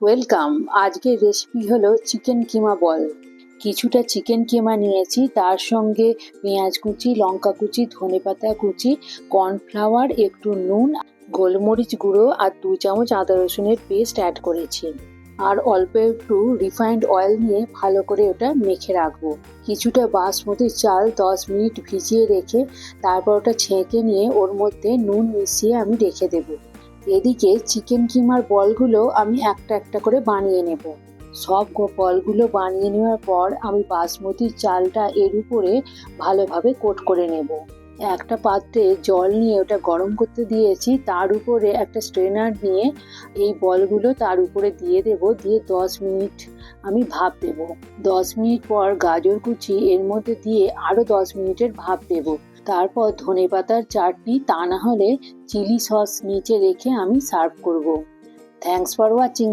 Welcome. আজকের recipe হলো chicken কিমা বল। কিছুটা চিকেন কিমা নিয়েছি, তার সঙ্গে পেঁয়াজ কুচি, লঙ্কা কুচি, ধনেপাতা কুচি, কর্নফ্লাওয়ার, একটু নুন, গোলমরিচ গুঁড়ো আর 2 চামচ আদা রসুনের পেস্ট অ্যাড করেছি। আর অল্প একটু রিফাইন্ড অয়েল নিয়ে ভালো করে ওটা মেখে রাখবো। কিছুটা বাসমতি চাল 10 মিনিট ভিজিয়ে রেখে তারপর ওটা ছেঁকে নিয়ে ওর মধ্যে নুন মিশিয়ে আমি রেখে দেবো। এদিকে চিকেন কিমার বলগুলো আমি একটা একটা করে বানিয়ে নেব। সব বলগুলো বানিয়ে নেওয়ার পর আমি বাসমতি চালটা এর উপরে ভালোভাবে কোট করে নেব। একটা পাত্রে জল নিয়ে ওটা গরম করতে দিয়েছি, তার উপরে একটা স্ট্রেনার নিয়ে এই বলগুলো তার উপরে দিয়ে দেব, দিয়ে 10 মিনিট আমি ভাপ দেব। 10 মিনিট পর গাজর কুচি এর মধ্যে দিয়ে আরও 10 মিনিটের ভাপ দেব। তারপর ধনেপাতার চাটনি, তা না হলে চিলি সস নিচে রেখে আমি সার্ভ করব। Thanks for watching.